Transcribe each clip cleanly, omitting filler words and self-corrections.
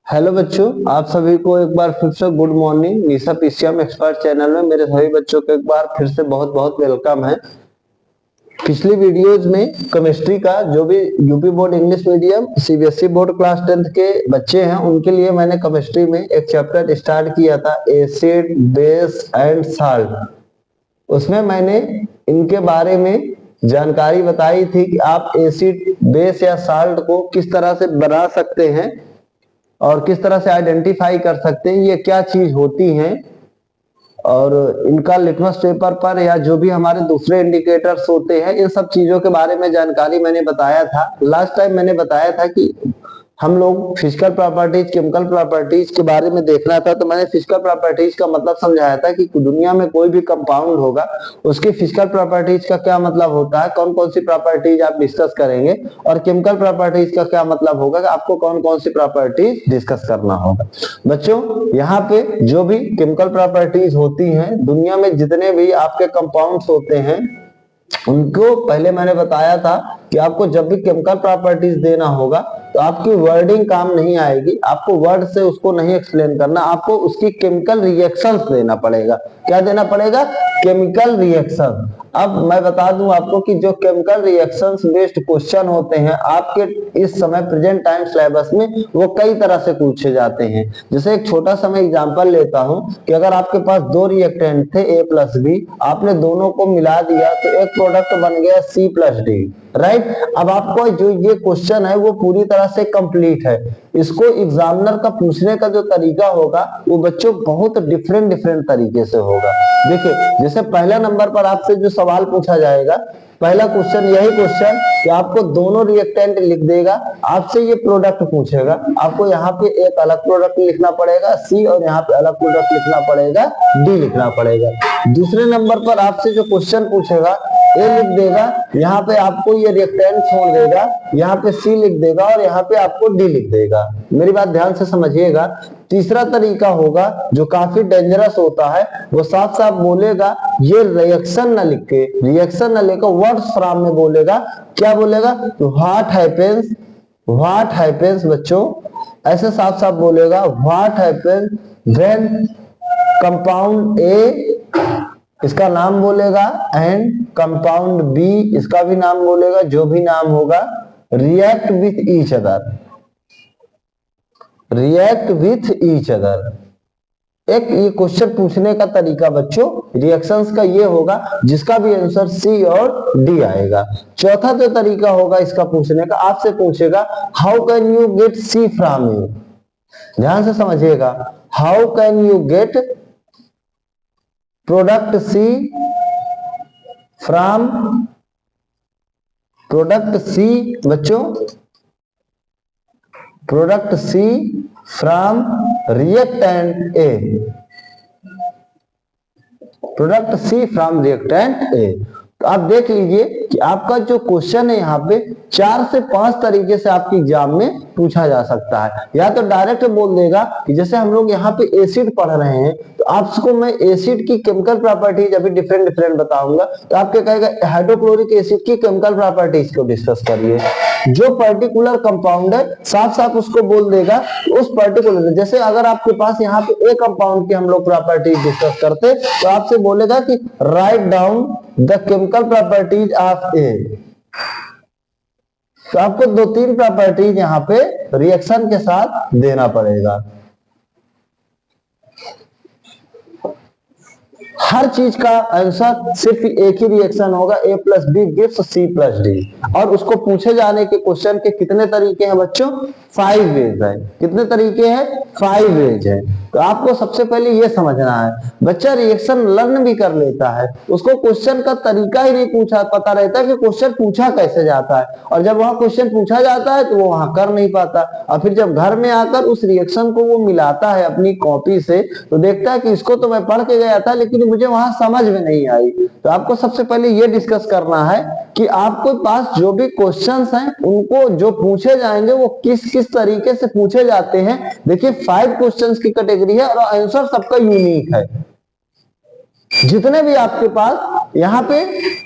Hello बच्चों, आप सभी को एक बार फिर से गुड मॉर्निंग। निशा पीसीएम एक्सपर्ट चैनल में मेरे सभी बच्चों को एक बार फिर से बहुत बहुत वेलकम है। पिछली वीडियोज में केमिस्ट्री का जो भी UP board English medium CBSE board class 10th के बच्चे हैं उनके लिए मैंने केमिस्ट्री में एक चैप्टर स्टार्ट किया था, एसिड बेस एंड साल्ट। उसमें मैंने इनके बारे में जानकारी बताई थी कि आप एसिड बेस या साल्ट को किस तरह से बना सकते हैं और किस तरह से आइडेंटिफाई कर सकते हैं, ये क्या चीज होती हैं और इनका लिटमस पेपर पर या जो भी हमारे दूसरे इंडिकेटर्स होते हैं, इन सब चीजों के बारे में जानकारी मैंने बताया था। लास्ट टाइम मैंने बताया था कि हम लोग फिजिकल प्रॉपर्टीज केमिकल प्रॉपर्टीज के बारे में देखना था, तो मैंने फिजिकल प्रॉपर्टीज का मतलब समझाया था कि दुनिया में कोई भी कंपाउंड होगा उसकी फिजिकल प्रॉपर्टीज का क्या मतलब होता है, कौन कौन सी प्रॉपर्टीज आप डिस्कस करेंगे, और केमिकल प्रॉपर्टीज का क्या मतलब होगा कि आपको कौन कौन सी प्रॉपर्टीज डिस्कस करना होगा। बच्चों, यहाँ पे जो भी केमिकल प्रॉपर्टीज होती हैं, दुनिया में जितने भी आपके कंपाउंड्स होते हैं उनको पहले मैंने बताया था कि आपको जब भी केमिकल प्रॉपर्टीज देना होगा तो आपकी वर्डिंग काम नहीं आएगी, आपको वर्ड से उसको नहीं एक्सप्लेन करना, आपको उसकी केमिकल रिएक्शंस देना पड़ेगा। क्या देना पड़ेगा? Chemical reaction. अब मैं बता दूं आपको कि जो केमिकल रिएक्शंस बेस्ड क्वेश्चन होते हैं आपके इस समय प्रेजेंट टाइम सिलेबस में, वो कई तरह से पूछे जाते हैं। जैसे एक छोटा सा मैं एग्जांपल लेता हूं कि अगर आपके पास दो रिएक्टेंट थे A प्लस बी, आपने दोनों को मिला दिया तो एक प्रोडक्ट बन गया C प्लस डी, राइट। अब आपको जो ये क्वेश्चन है वो पूरी तरह से कंप्लीट है। इसको एग्जामिनर का पूछने का जो तरीका होगा वो बच्चों बहुत डिफरेंट डिफरेंट तरीके से होगा। देखिए, जैसे पहला नंबर पर आपसे जो सवाल पूछा जाएगा, पहला क्वेश्चन यही क्वेश्चन कि आपको दोनों रिएक्टेंट लिख देगा, आपसे ये प्रोडक्ट पूछेगा, आपको यहाँ पे एक अलग प्रोडक्ट लिखना पड़ेगा C और यहाँ पे अलग प्रोडक्ट लिखना पड़ेगा D लिखना पड़ेगा। दूसरे नंबर पर आपसे जो क्वेश्चन पूछेगा A लिख देगा, यहाँ पे आपको ये रिएक्टेंट छोड़ देगा, यहाँ पे C लिख देगा और यहाँ पे आपको D लिख देगा। मेरी बात ध्यान से समझिएगा। तीसरा तरीका होगा जो काफी डेंजरस होता है, वो साफ साफ बोलेगा, ये रिएक्शन न लिख के, रिएक्शन न लेकर वर्ड्स फ्रॉम में बोलेगा। क्या बोलेगा? व्हाट हैपेंस बच्चों, ऐसे साफ साफ बोलेगा, what happens when compound A, इसका नाम बोलेगा, एंड कंपाउंड बी, इसका भी नाम बोलेगा, जो भी नाम होगा, react with each other, react with each other. एक ये क्वेश्चन पूछने का तरीका बच्चों रिएक्शंस का ये होगा जिसका भी आंसर सी और डी आएगा। चौथा जो तरीका होगा इसका पूछने का, आपसे पूछेगा how can you get C from you. ध्यान से समझिएगा, how can you get product C from, product C बच्चों, product C from reactant A, product C from reactant A. तो आप देख लीजिए कि आपका जो क्वेश्चन है यहाँ पे 4 से 5 तरीके से आपके एग्जाम में पूछा जा सकता है। या तो डायरेक्ट बोल देगा कि जैसे हम लोग यहाँ पे एसिड पढ़ रहे हैं तो आपको मैं एसिड की केमिकल प्रॉपर्टीज अभी डिफरेंट डिफरेंट बताऊंगा, तो आपके कहेगा हाइड्रोक्लोरिक एसिड की केमिकल प्रॉपर्टीज को डिस्कस करिए। जो पर्टिकुलर कंपाउंड है साफ साफ उसको बोल देगा, उस पर्टिकुलर, जैसे अगर आपके पास यहाँ पे ए कंपाउंड की हम लोग प्रॉपर्टीज डिस्कस करते तो आपसे बोलेगा कि write down the chemical properties of A. तो आपको 2-3 प्रॉपर्टीज यहाँ पे रिएक्शन के साथ देना पड़ेगा। हर चीज का आंसर सिर्फ एक ही रिएक्शन होगा, A plus B gives C plus D. और उसको पूछे जाने के क्वेश्चन के कितने तरीके हैं बच्चों? 5 वेज है। कितने तरीके हैं? 5 वेज है। तो आपको सबसे पहले ये समझना है, बच्चा रिएक्शन लर्न भी कर लेता है, उसको क्वेश्चन का तरीका ही नहीं पूछा पता रहता है कि क्वेश्चन पूछा कैसे जाता है, और जब वहां क्वेश्चन पूछा जाता है तो वो वहां कर नहीं पाता, और फिर जब घर में आकर उस रिएक्शन को वो मिलाता है अपनी कॉपी से तो देखता है कि इसको तो मैं पढ़ के गया था लेकिन मुझे वहां समझ में नहीं आई। तो आपको सबसे पहले ये डिस्कस करना है कि आपके पास जो भी क्वेश्चंस हैं उनको जो पूछे जाएंगे वो किस किस तरीके से पूछे जाते हैं। देखिए 5 क्वेश्चंस की कैटेगरी है और आंसर सबका यूनिक है। जितने भी आपके पास यहाँ पे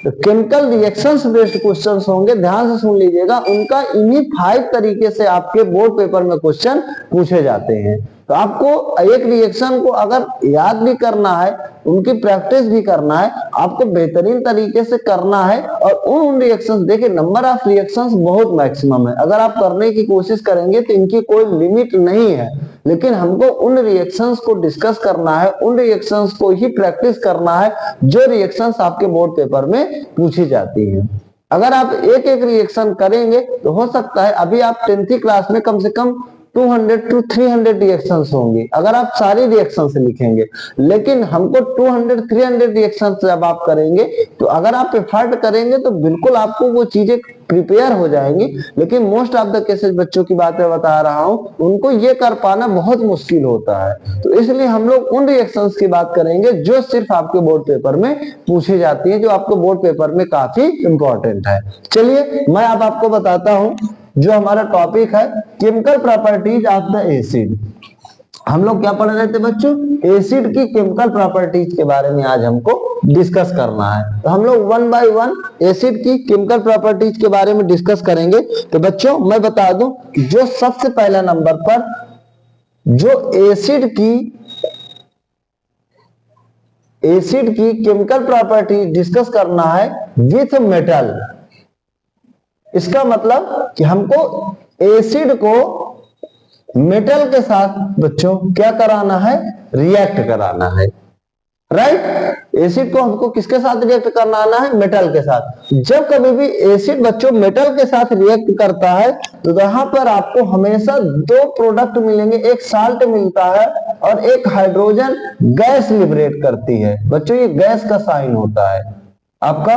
केमिकल रिएक्शंस बेस्ड क्वेश्चंस होंगे, ध्यान से सुन लीजिएगा। उनका इन्हीं 5 तरीके से आपके बोर्ड पेपर में क्वेश्चन पूछे जाते हैं। तो आपको एक रिएक्शन को अगर याद भी करना है, उनकी प्रैक्टिस भी करना है, आपको बेहतरीन तरीके से करना है। और उन रिएक्शंस, देखिए नंबर ऑफ रिएक्शंस बहुत मैक्सिमम है, अगर आप करने की कोशिश करेंगे तो इनकी कोई लिमिट नहीं है। लेकिन हमको उन रिएक्शंस को डिस्कस करना है, उन रिएक्शंस को ही प्रैक्टिस करना है जो रिएक्शंस आपके बोर्ड पेपर में पूछी जाती है। अगर आप एक एक रिएक्शन करेंगे तो हो सकता है अभी आप 10th क्लास में कम से कम 200 to 300 रिएक्शंस होंगे अगर आप सारी रिएक्शंस लिखेंगे। लेकिन हमको 200-300 रिएक्शंस जब आप करेंगे तो अगर आप एफर्ट करेंगे तो बिल्कुल आपको वो चीजें प्रिपेयर हो जाएंगी। लेकिन मोस्ट ऑफ द केसेस बच्चों की बात मैं बता रहा हूं, उनको ये कर पाना बहुत मुश्किल होता है। तो इसलिए हम लोग उन रिएक्शंस की बात करेंगे जो सिर्फ आपके बोर्ड पेपर में पूछी जाती है, जो आपको बोर्ड पेपर में काफी इंपॉर्टेंट है। चलिए मैं अब आपको बताता हूं, जो हमारा टॉपिक है chemical properties of the acid. हम लोग क्या पढ़ रहे थे बच्चों? एसिड की केमिकल प्रॉपर्टीज के बारे में आज हमको डिस्कस करना है। तो हम लोग 1 by 1 एसिड की केमिकल प्रॉपर्टीज के बारे में डिस्कस करेंगे। तो बच्चों मैं बता दूं कि जो सबसे पहला नंबर पर जो एसिड की केमिकल प्रॉपर्टीज डिस्कस करना है विथ मेटल। इसका मतलब कि हमको एसिड को मेटल के साथ बच्चों क्या कराना है? रिएक्ट कराना है, राइट। एसिड को हमको किसके साथ रिएक्ट कराना है? मेटल के साथ। जब कभी भी एसिड बच्चों मेटल के साथ रिएक्ट करता है तो यहाँ पर आपको हमेशा 2 प्रोडक्ट मिलेंगे, एक साल्ट मिलता है और एक हाइड्रोजन गैस लिबरेट करती है। बच्चों ये गैस का साइन होता है, आपका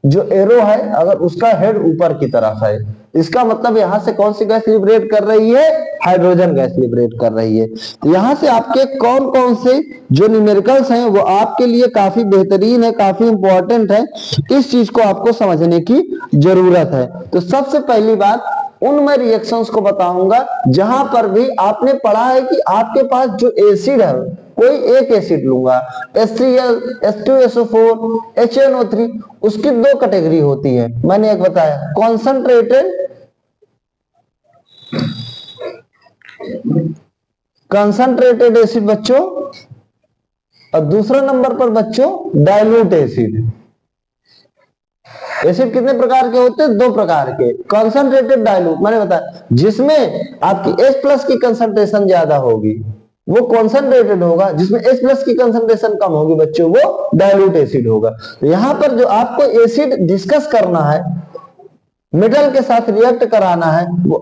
जो एरो है अगर उसका हेड ऊपर की तरफ है, इसका मतलब यहां से कौन सी गैस लिबरेट कर रही है? हाइड्रोजन गैस लिबरेट कर रही है। तो यहां से आपके कौन कौन से जो न्यूमेरिकल्स हैं वो आपके लिए काफी बेहतरीन है, काफी इंपॉर्टेंट है। इस चीज को आपको समझने की जरूरत है। तो सबसे पहली बात उन मैं रिएक्शंस को बताऊंगा जहां पर भी आपने पढ़ा है कि आपके पास जो एसिड है, कोई एक एसिड लूंगा HCl, H2SO4, HNO3, उसकी 2 कैटेगरी होती है। मैंने एक बताया कंसंट्रेटेड एसिड बच्चों, और दूसरा नंबर पर बच्चों डाइल्यूट एसिड। एसिड कितने प्रकार के होते हैं? 2 प्रकार के, कंसंट्रेटेड, डाइल्यूट। मैंने बताया जिसमें आपकी H+ की कंसंट्रेशन ज्यादा होगी वो कंसंट्रेटेड होगा, जिसमें H+ की कंसंट्रेशन कम होगी बच्चों वो डाइल्यूट एसिड होगा। तो यहां पर जो आपको एसिड डिस्कस करना है, मेटल के साथ रिएक्ट कराना है, वो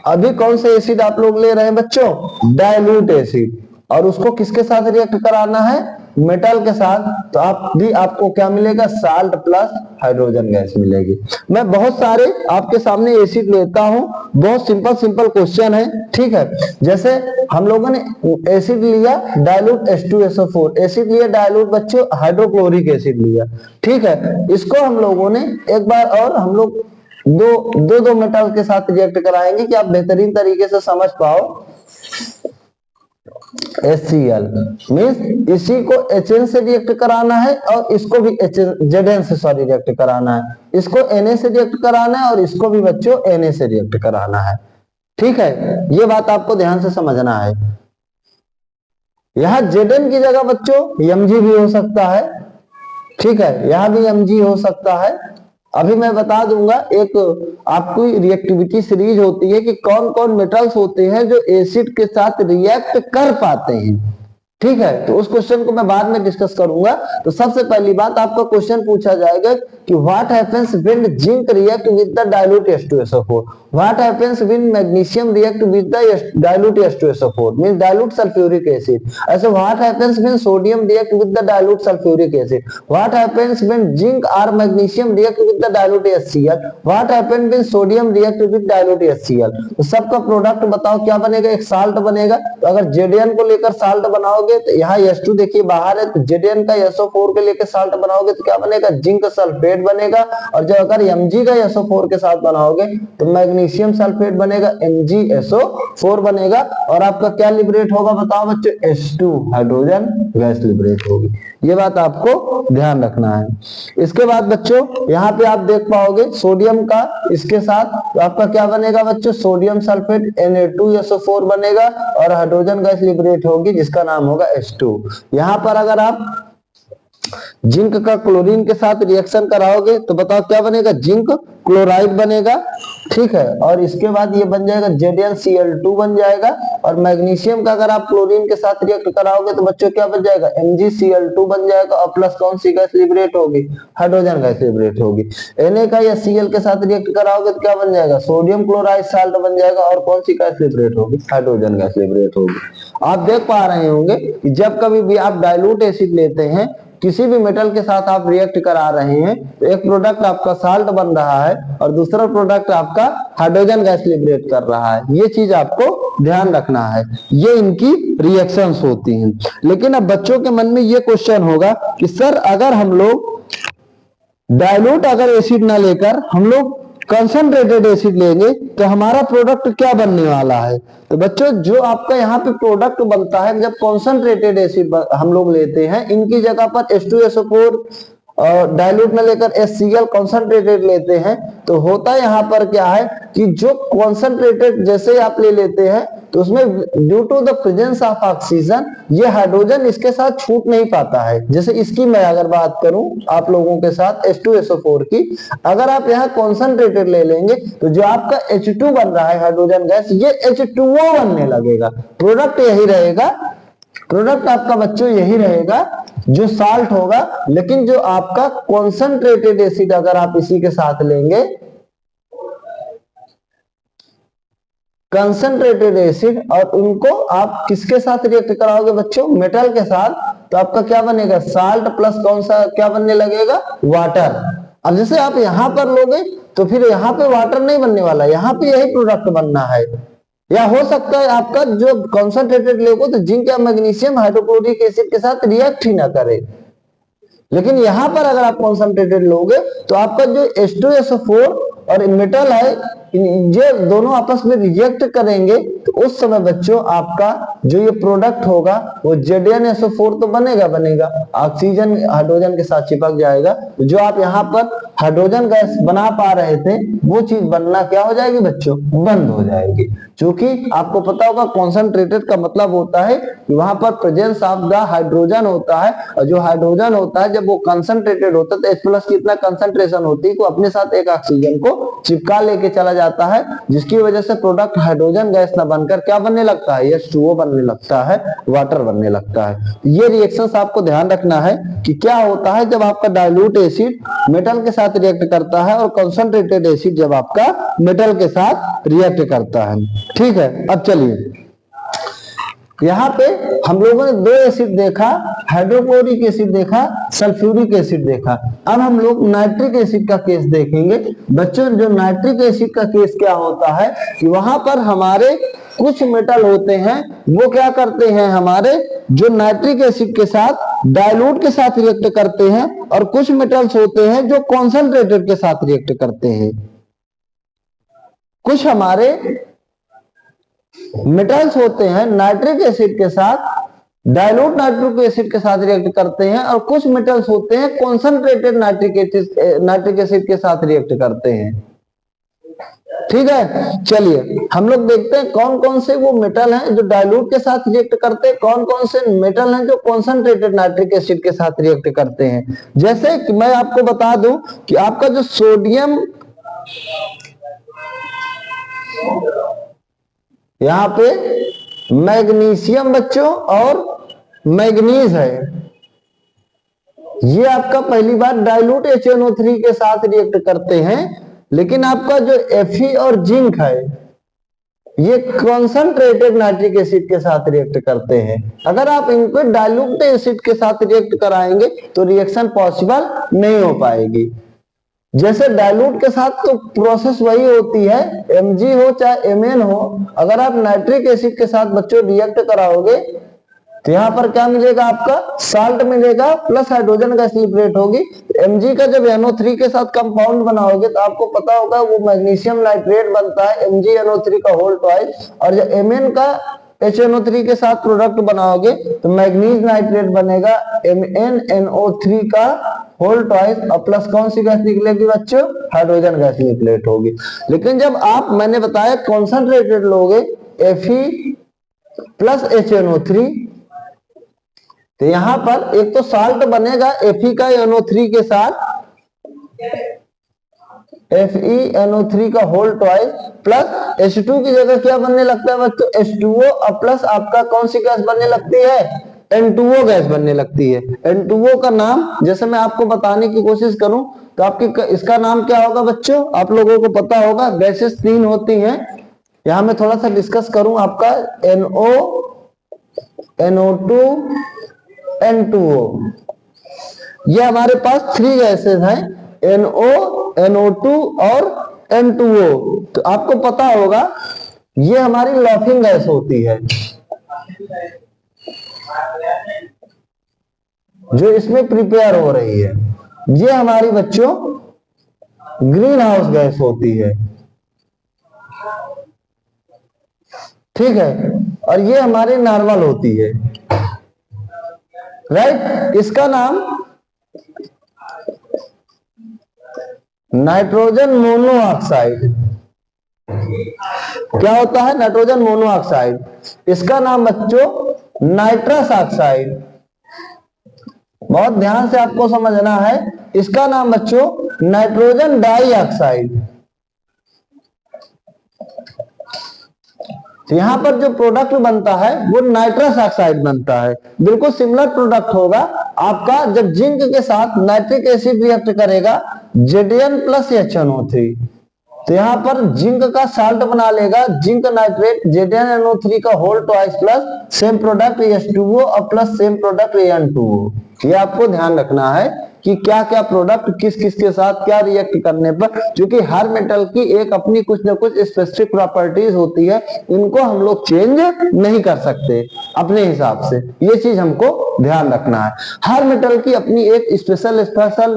अभी कौन से एसिड आप लोग ले रहे हैं बच्चों? Dilute acid. और उसको किसके साथ रिएक्ट कराना है? मेटल के साथ। तो आपको क्या मिलेगा? साल्ट प्लस हाइड्रोजन गैस मिलेगी। मैं बहुत सारे आपके सामने एसिड लेता हूं, बहुत सिंपल क्वेश्चन है, ठीक है। जैसे हम लोगों ने एसिड लिया डाइल्यूट H2SO4, एसिड लिया डाइल्यूट बच्चों हाइड्रोक्लोरिक एसिड लिया, ठीक है। इसको हम लोगों ने एक बार और हम लोग दो मेटल के साथ रिएक्ट कराएंगे कि आप बेहतरीन तरीके से समझ पाओ। HCl मीन्स इसी को HN से रिएक्ट कराना है और इसको भी ZN से रिएक्ट कराना है, इसको Na से रिएक्ट कराना है और इसको भी बच्चों Na से रिएक्ट कराना है, ठीक है। ये बात आपको ध्यान से समझना है। यहां ZN की जगह बच्चों Mg भी हो सकता है, ठीक है, यहां भी Mg हो सकता है। अभी मैं बता दूंगा, एक आपकी रिएक्टिविटी सीरीज होती है कि कौन कौन मेटल्स होते हैं जो एसिड के साथ रिएक्ट कर पाते हैं, ठीक है। तो उस क्वेश्चन को मैं बाद में डिस्कस करूंगा। तो सबसे पहली बात आपका क्वेश्चन पूछा जाएगा कि what happens when zinc react with the dilute H2SO4, what happens when magnesium react with the dilute H2SO4 means dilute sulphuric acid. ऐसे what happens when sodium react with the dilute sulphuric acid, what happens when zinc और magnesium react with the dilute HCl, what happens when sodium react with dilute HCl। तो सबका product बताओ क्या बनेगा? एक salt बनेगा। तो अगर ZN को लेकर साल्ट बनाओगे तो यहाँ H2 देखिए बाहर है, तो ZN का SO4 के लेकर साल्ट बनाओगे तो क्या बनेगा? जिंक सल्फेट बनेगा। और जब अगर Mg का SO4 के साथ बनाओगे तो मैग्नीशियम सल्फेट बनेगा MgSO4 बनेगा, और आपका क्या लिबरेट होगा बताओ बच्चों, H2 हाइड्रोजन गैस लिबरेट होगी। ये बात आपको ध्यान रखना है। इसके बाद बच्चों यहाँ पे आप देख पाओगे सोडियम का इसके साथ, तो आपका क्या बनेगा बच्चों, सोडियम सल्फेट Na2SO4 बनेगा और हाइड्रोजन गैस लिबरेट होगी जिसका नाम होगा H2। यहाँ पर अगर आप जिंक का क्लोरीन के साथ रिएक्शन कराओगे तो बताओ क्या बनेगा, जिंक क्लोराइड बनेगा, ठीक है। और इसके बाद ये बन जाएगा ZnCl2 बन जाएगा, और मैग्नीशियम का अगर आप क्लोरीन के साथ रिएक्ट कराओगे तो बच्चों क्या बन जाएगा, MgCl2 बन जाएगा, और प्लस कौन सी गैस लिबरेट होगी, हाइड्रोजन गैस लिबरेट होगी। Na का या Cl के साथ रिएक्ट कराओगे तो क्या बन जाएगा, सोडियम क्लोराइड साल्ट बन जाएगा, और कौन सी गैस लिबरेट होगी, हाइड्रोजन गैस लिबरेट होगी। आप देख पा रहे होंगे कि जब कभी भी आप डाइल्यूट एसिड लेते हैं, किसी भी मेटल के साथ आप रिएक्ट करा रहे हैं, तो एक प्रोडक्ट आपका साल्ट बन रहा है और दूसरा प्रोडक्ट आपका हाइड्रोजन गैस लिबरेट कर रहा है। ये चीज आपको ध्यान रखना है, ये इनकी रिएक्शंस होती हैं। लेकिन अब बच्चों के मन में ये क्वेश्चन होगा कि सर अगर हम लोग डाइल्यूट अगर एसिड ना लेकर हम लोग कंसंट्रेटेड एसिड लेंगे तो हमारा प्रोडक्ट क्या बनने वाला है। तो बच्चों जो आपका यहाँ पे प्रोडक्ट बनता है, जब कंसंट्रेटेड एसिड हम लोग लेते हैं, इनकी जगह पर H2SO4 और डाइल्यूट में लेकर HCl कंसंट्रेटेड लेते हैं, तो होता यहाँ पर क्या है कि जो कंसंट्रेटेड जैसे आप ले लेते हैं तो उसमें due to the presence of oxygen ये हाइड्रोजन इसके साथ छूट नहीं पाता है। जैसे इसकी मैं अगर बात करूं आप लोगों के साथ H2SO4 की, अगर आप यहाँ कंसंट्रेटेड ले लेंगे तो जो आपका H2 बन रहा है हाइड्रोजन गैस, ये H2O बनने लगेगा। प्रोडक्ट यही रहेगा, प्रोडक्ट आपका बच्चों यही रहेगा जो साल्ट होगा। लेकिन जो आपका कॉन्सेंट्रेटेड एसिड अगर आप इसी के साथ लेंगे, कंसंट्रेटेड एसिड, और उनको आप किसके साथ रिएक्ट कराओगे बच्चों, मेटल के साथ, तो आपका क्या बनेगा, साल्ट प्लस कौन सा क्या बनने लगेगा, वाटर। अब जैसे आप यहां पर लोगे तो फिर यहाँ पे वाटर नहीं बनने वाला, यहाँ पे यही प्रोडक्ट बनना है। या हो सकता है आपका जो कॉन्सेंट्रेटेड लोगे तो जिंक या मैग्नीशियम हाइड्रोक्लोरिक एसिड के साथ रिएक्ट ही ना करे। लेकिन यहां पर अगर आप कॉन्सेंट्रेटेड लोगे तो आपका जो H2SO4 और मेटल है, ये दोनों आपस में रिएक्ट करेंगे, तो उस समय बच्चों आपका जो ये प्रोडक्ट होगा वो ZnSO4 तो बनेगा, ऑक्सीजन हाइड्रोजन के साथ चिपक जाएगा। तो जो आप यहाँ पर हाइड्रोजन गैस बना पा रहे थे वो चीज बनना क्या हो जाएगी बच्चों, बंद हो जाएगी। क्योंकि आपको पता होगा कॉन्सेंट्रेटेड का मतलब होता है कि वहां पर प्रेजेंस ऑफ द हाइड्रोजन होता है, और जो हाइड्रोजन होता है जब वो कंसंट्रेटेड होता है तो H+ की इतना कंसंट्रेशन होती है कि अपने साथ एक ऑक्सीजन को चिपका लेके चला जाता है, जिसकी वजह से प्रोडक्ट हाइड्रोजन गैस ना बनकर क्या बनने लगता है, H2O बनने लगता है, वाटर बनने लगता है। ये रिएक्शंस आपको ध्यान रखना है कि क्या होता है जब आपका डाइल्यूट एसिड मेटल के साथ रिएक्ट करता है और कंसंट्रेटेड एसिड जब आपका मेटल के साथ रिएक्ट करता है। ठीक है, अब चलिए यहाँ पे हम लोगों ने दो एसिड देखा, हाइड्रोक्लोरिक एसिड देखा, सल्फ्यूरिक एसिड देखा। अब हम लोग नाइट्रिक एसिड का केस देखेंगे। बच्चों जो नाइट्रिक एसिड का केस क्या होता है कि वहां पर हमारे कुछ मेटल होते हैं, वो क्या करते हैं, हमारे जो नाइट्रिक एसिड के साथ डाइल्यूट के साथ रिएक्ट करते हैं, और कुछ मेटल्स होते हैं जो कॉन्सेंट्रेटेड के साथ रिएक्ट करते हैं। कुछ हमारे मेटल्स होते हैं नाइट्रिक एसिड के साथ डाइल्यूट नाइट्रिक एसिड के साथ रिएक्ट करते हैं, और कुछ मेटल्स होते हैं कॉन्सेंट्रेटेड नाइट्रिक एसिड के साथ रिएक्ट करते हैं। ठीक है, चलिए हम लोग देखते हैं कौन कौन से वो मेटल हैं जो डाइल्यूट के साथ रिएक्ट करते हैं, कौन कौन से मेटल हैं जो कॉन्सेंट्रेटेड नाइट्रिक एसिड के साथ रिएक्ट करते हैं। जैसे कि मैं आपको बता दूं कि आपका जो सोडियम, यहाँ पे मैग्नीशियम बच्चों और मैग्नीज है, ये आपका पहली बार डाइल्यूट HNO3 के साथ रिएक्ट करते हैं। लेकिन आपका जो Fe और जिंक है ये कॉन्सेंट्रेटेड नाइट्रिक एसिड के साथ रिएक्ट करते हैं। अगर आप इनको डाइल्यूट एसिड के साथ रिएक्ट कराएंगे तो रिएक्शन पॉसिबल नहीं हो पाएगी। जैसे डाइल्यूट के साथ तो प्रोसेस वही होती है, Mg हो चाहे Mn हो, अगर आप नाइट्रिक एसिड के साथ बच्चों रिएक्ट कराओगे तो यहाँ पर क्या मिलेगा, आपका साल्ट मिलेगा प्लस हाइड्रोजन गैस लिबरेट होगी। Mg का जब NO3 के साथ कंपाउंड बनाओगे तो आपको पता होगा वो मैग्नीशियम नाइट्रेट बनता है MgNO3 का होल ट्वाइस, और जब Mn का HNO3 के साथ प्रोडक्ट बनाओगे तो मैग्नीज नाइट्रेट बनेगा MnNO3 का होल ट्वाइस, और प्लस कौन सी गैस निकलेगी बच्चों, हाइड्रोजन गैस निकलेट होगी। लेकिन जब आप, मैंने बताया कॉन्सेंट्रेटेड लोगे Fe प्लस HNO3, तो यहां पर एक तो साल्ट बनेगा Fe का NO3 के साथ, FeNO3 का होल ट्वाइस, प्लस H2 की जगह क्या बनने लगता है बच्चों, H2O, और प्लस आपका कौन सी गैस बनने लगती है, N2O गैस बनने लगती है। N2O का नाम जैसे मैं आपको बताने की कोशिश करूं तो आपके इसका नाम क्या होगा बच्चों, आप लोगों को पता होगा, गैसेस 3 होती हैं। यहां मैं थोड़ा सा डिस्कस करूं, आपका NO, NO2, N2O, ये हमारे पास 3 गैसेस हैं, NO, NO2 और N2O। तो आपको पता होगा ये हमारी लॉफिंग गैस होती है जो इसमें प्रिपेयर हो रही है। ये हमारी बच्चों ग्रीन हाउस गैस होती है, ठीक है, और ये हमारी नॉर्मल होती है, राइट। इसका नाम नाइट्रोजन मोनोऑक्साइड, क्या होता है, नाइट्रोजन मोनोऑक्साइड। इसका नाम बच्चों नाइट्रस ऑक्साइड, बहुत ध्यान से आपको समझना है। इसका नाम बच्चों नाइट्रोजन डाइऑक्साइड। यहां पर जो प्रोडक्ट बनता है वो नाइट्रस ऑक्साइड बनता है। बिल्कुल सिमिलर प्रोडक्ट होगा आपका जब जिंक के साथ नाइट्रिक एसिड रिएक्ट करेगा Zn प्लस HNO3, तो यहां पर जिंक का साल्ट बना लेगा जिंक नाइट्रेट ZnNO3 का whole twice, plus same product H2O और प्लस सेम प्रोडक्ट An2O। ये आपको ध्यान रखना है कि क्या क्या प्रोडक्ट किस किस के साथ क्या रिएक्ट करने पर, क्योंकि हर मेटल की एक अपनी कुछ न कुछ स्पेसिफिक प्रॉपर्टीज होती है, इनको हम लोग चेंज नहीं कर सकते अपने हिसाब से, ये चीज हमको ध्यान रखना है। हर मेटल की अपनी एक स्पेशल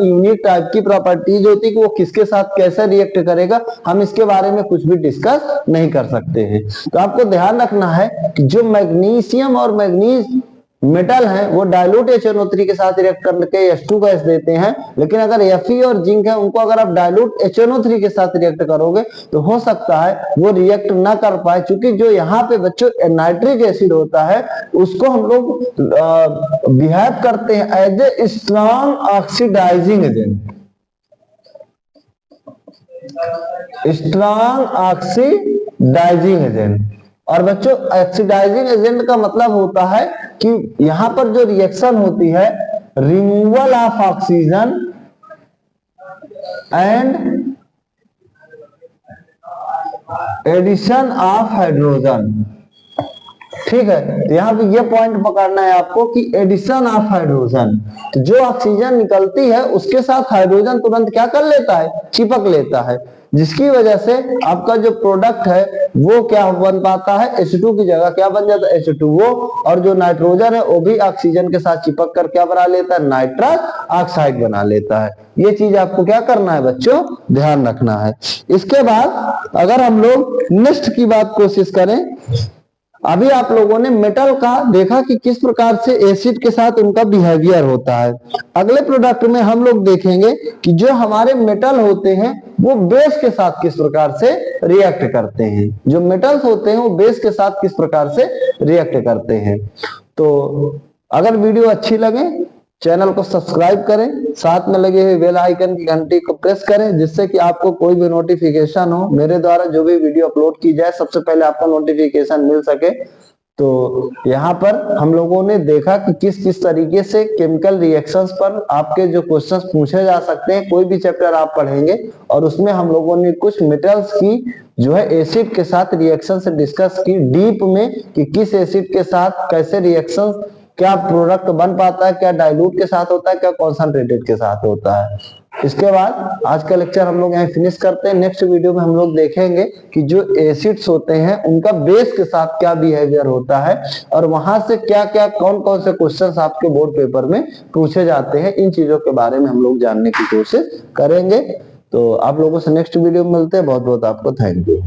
यूनिक टाइप की प्रॉपर्टीज होती है कि वो किसके साथ कैसे रिएक्ट करेगा, हम इसके बारे में कुछ भी डिस्कस नहीं कर सकते हैं। तो आपको ध्यान रखना है कि जो मैग्नीशियम और मैग्नीज मेटल है वो डाइल्यूट HNO3 के साथ रिएक्ट करके H2 गैस देते हैं, लेकिन अगर Fe और जिंक है उनको अगर आप डाइल्यूट HNO3 के साथ रिएक्ट करोगे तो हो सकता है वो रिएक्ट ना कर पाए, क्योंकि जो यहाँ पे बच्चों नाइट्रिक एसिड होता है उसको हम लोग बिहेव करते हैं as a strong oxidising agent. Strong oxidising agent, और बच्चों ऑक्सीडाइजिंग एजेंट का मतलब होता है कि यहां पर जो रिएक्शन होती है removal of oxygen and addition of hydrogen, ठीक है। तो यहाँ पे ये पॉइंट पकड़ना है आपको कि एडिशन ऑफ हाइड्रोजन, तो जो ऑक्सीजन निकलती है उसके साथ हाइड्रोजन तुरंत क्या कर लेता है, चिपक लेता है, जिसकी वजह से आपका जो प्रोडक्ट है वो क्या बन पाता है, H2 की जगह क्या बन जाता है, H2O, और जो नाइट्रोजन है वो भी ऑक्सीजन के साथ चिपक कर क्या बना लेता है, नाइट्रस ऑक्साइड बना लेता है। ये चीज आपको क्या करना है बच्चों, ध्यान रखना है। इसके बाद अगर हम लोग नेक्स्ट की बात कोशिश करें, अभी आप लोगों ने मेटल का देखा कि किस प्रकार से एसिड के साथ उनका बिहेवियर होता है। अगले प्रोडक्ट में हम लोग देखेंगे कि जो हमारे मेटल होते हैं वो बेस के साथ किस प्रकार से रिएक्ट करते हैं, जो मेटल्स होते हैं वो बेस के साथ किस प्रकार से रिएक्ट करते हैं। तो अगर वीडियो अच्छी लगे चैनल को सब्सक्राइब करें, साथ में लगे हुए बेल आइकन की घंटी को प्रेस करें, जिससे कि आपको कोई भी नोटिफिकेशन हो, मेरे द्वारा जो भी वीडियो अपलोड की जाए सबसे पहले आपको नोटिफिकेशन मिल सके। तो यहाँ पर हम लोगों ने देखा कि किस किस तरीके से केमिकल रिएक्शंस पर आपके जो क्वेश्चंस पूछे जा सकते हैं, कोई भी चैप्टर आप पढ़ेंगे और उसमें हम लोगों ने कुछ मेटल्स की जो है एसिड के साथ रिएक्शन से डिस्कस की डीप में कि किस एसिड के साथ कैसे रिएक्शन, क्या प्रोडक्ट बन पाता है, क्या डाइल्यूट के साथ होता है, क्या कॉन्सेंट्रेटेड के साथ होता है। इसके बाद आज का लेक्चर हम लोग यहाँ फिनिश करते हैं। नेक्स्ट वीडियो में हम लोग देखेंगे कि जो एसिड्स होते हैं उनका बेस के साथ क्या बिहेवियर होता है और वहां से क्या क्या कौन कौन से क्वेश्चंस आपके बोर्ड पेपर में पूछे जाते हैं, इन चीजों के बारे में हम लोग जानने की कोशिश करेंगे। तो आप लोगों से नेक्स्ट वीडियो में मिलते हैं। बहुत बहुत आपको थैंक यू।